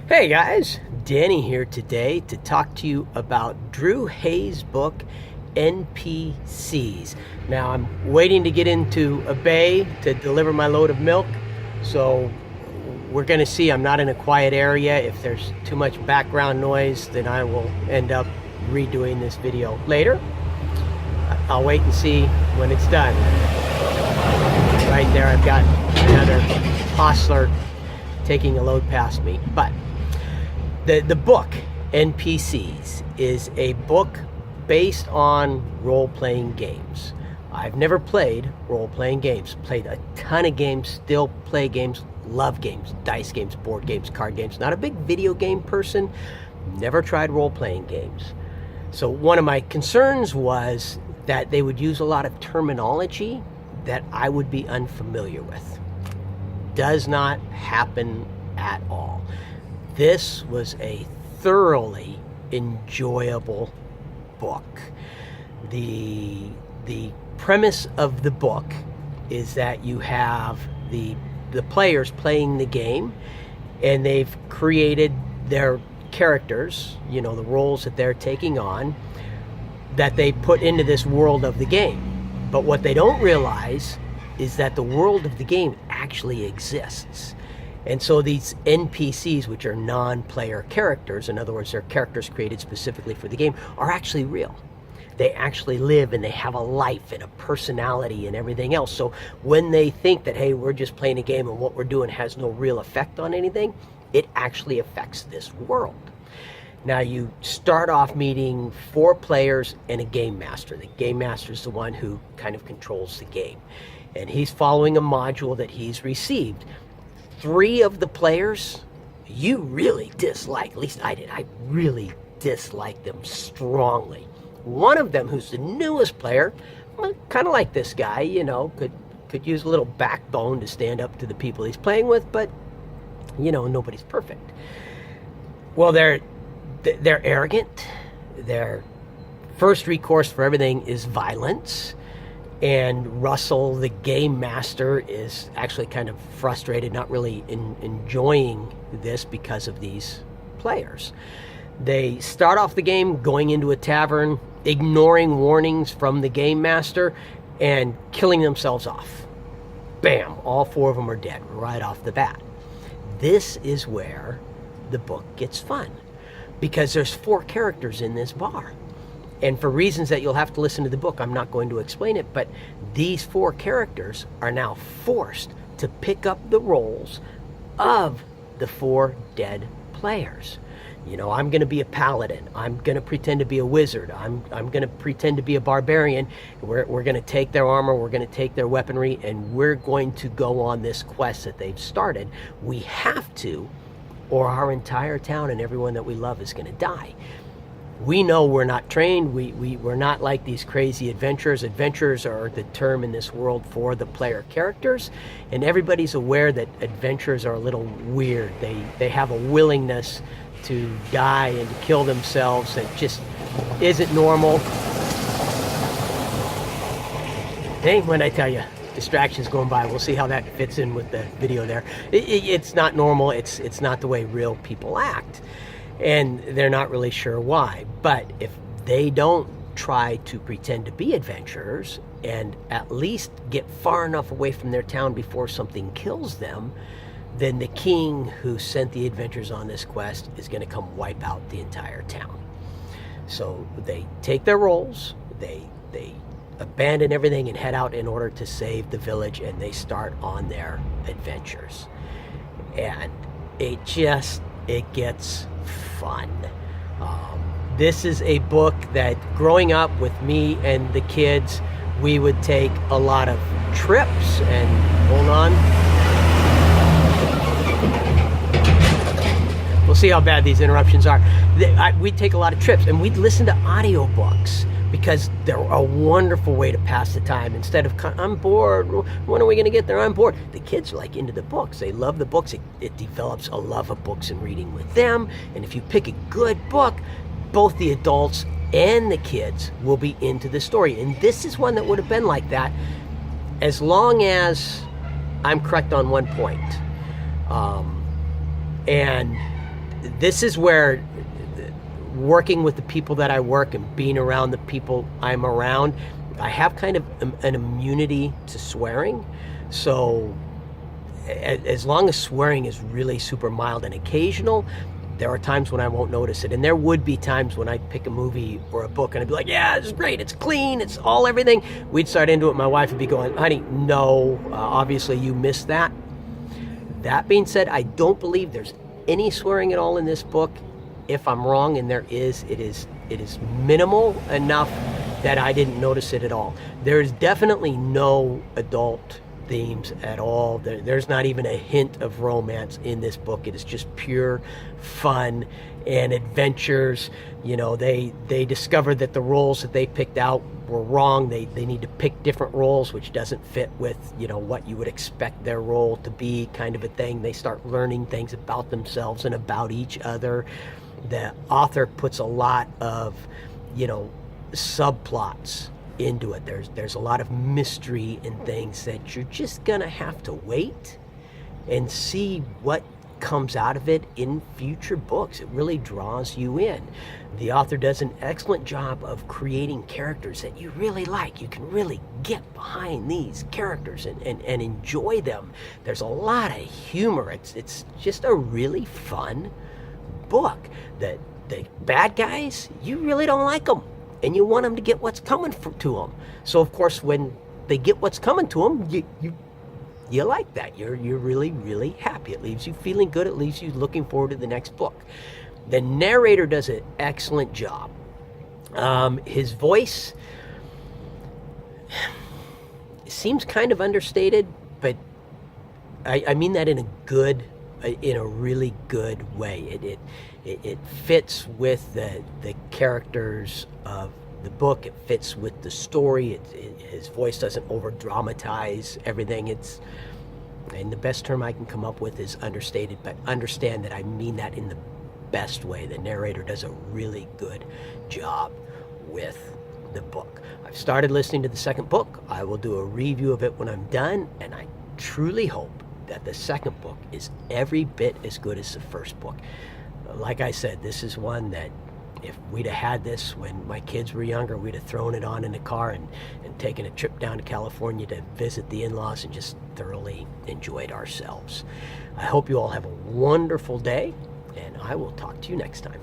Hey guys, Danny here today to talk to you about Drew Hayes' book, NPCs. Now I'm waiting to get into a bay to deliver my load of milk, so we're going to see. I'm not in a quiet area. If there's too much background noise, then I will end up redoing this video later. I'll wait and see when it's done. Right there I've got another hostler taking a load past me. But the book, NPCs, is a book based on role-playing games. I've never played role-playing games. Played a ton of games, still play games, love games, dice games, board games, card games. Not a big video game person, never tried role-playing games. So one of my concerns was that they would use a lot of terminology that I would be unfamiliar with. Does not happen at all. This was a thoroughly enjoyable book. The premise of the book is that you have the players playing the game, and they've created their characters, you know, the roles that they're taking on, that they put into this world of the game. But what they don't realize is that the world of the game actually exists. And so these NPCs, which are non-player characters, in other words, they're characters created specifically for the game, are actually real. They actually live, and they have a life and a personality and everything else. So when they think that, hey, we're just playing a game and what we're doing has no real effect on anything, it actually affects this world. Now you start off meeting 4 players and a game master. The game master is the one who kind of controls the game. And he's following a module that he's received. 3 of the players you really dislike, at least I did. I really dislike them strongly. One of them, who's the newest player, well, kind of like this guy, you know, could use a little backbone to stand up to the people he's playing with, but, you know, nobody's perfect. Well, they're arrogant. Their first recourse for everything is violence. And Russell, the game master, is actually kind of frustrated, not really enjoying this because of these players. They start off the game going into a tavern, ignoring warnings from the game master, and killing themselves off. Bam! All 4 of them are dead right off the bat. This is where the book gets fun, because there's 4 characters in this bar. And for reasons that you'll have to listen to the book, I'm not going to explain it, but these 4 characters are now forced to pick up the roles of the 4 dead players. You know, I'm going to be a paladin. I'm going to pretend to be a wizard. I'm going to pretend to be a barbarian. We're going to take their armor, we're going to take their weaponry, and we're going to go on this quest that they've started. We have to, or our entire town and everyone that we love is going to die. We know we're not trained. We're not like these crazy adventurers. Adventurers are the term in this world for the player characters, and everybody's aware that adventurers are a little weird. They have a willingness to die and to kill themselves that just isn't normal. Hey, when I tell you, distractions going by, we'll see how that fits in with the video there. It's not normal. It's not the way real people act. And they're not really sure why. But if they don't try to pretend to be adventurers and at least get far enough away from their town before something kills them, then the king who sent the adventurers on this quest is going to come wipe out the entire town. So they take their roles, they abandon everything and head out in order to save the village, and they start on their adventures. And it gets fun. This is a book that, growing up with me and the kids, we would take a lot of trips, and hold on. We'll see how bad these interruptions are. We'd take a lot of trips, and we'd listen to audiobooks, because they're a wonderful way to pass the time. Instead of, I'm bored, when are we going to get there? I'm bored. The kids are like into the books. They love the books. It develops a love of books and reading with them. And if you pick a good book, both the adults and the kids will be into the story. And this is one that would have been like that, as long as I'm correct on one point. And this is where working with the people that I work and being around the people I'm around, I have kind of an immunity to swearing. So as long as swearing is really super mild and occasional, there are times when I won't notice it. And there would be times when I'd pick a movie or a book and I'd be like, yeah, this is great, it's clean, it's all everything. We'd start into it, my wife would be going, honey, no, obviously you missed that. That being said, I don't believe there's any swearing at all in this book. If I'm wrong, and there is, it is minimal enough that I didn't notice it at all. There's definitely no adult themes at all. There's not even a hint of romance in this book. It is just pure fun and adventures. You know, they discovered that the roles that they picked out were wrong. They need to pick different roles, which doesn't fit with, you know, what you would expect their role to be, kind of a thing. They start learning things about themselves and about each other. The author puts a lot of, you know, subplots into it. There's a lot of mystery and things that you're just gonna have to wait and see what comes out of it in future books. It really draws you in. The author does an excellent job of creating characters that you really like. You can really get behind these characters and enjoy them. There's a lot of humor. It's just a really fun book. The bad guys, you really don't like them, and you want them to get what's coming to them. So of course, when they get what's coming to them, you like that. You're really, really happy. It leaves you feeling good. It leaves you looking forward to the next book. The narrator does an excellent job. His voice seems kind of understated, but I mean that in a really good way. It fits with the characters of the book. It fits with the story. His voice doesn't over dramatize everything. And the best term I can come up with is understated, but understand that I mean that in the best way. The narrator does a really good job with the book. I've started listening to the second book. I will do a review of it when I'm done, and I truly hope that the second book is every bit as good as the first book. Like I said, this is one that if we'd have had this when my kids were younger, we'd have thrown it on in the car and taken a trip down to California to visit the in-laws and just thoroughly enjoyed ourselves. I hope you all have a wonderful day, and I will talk to you next time.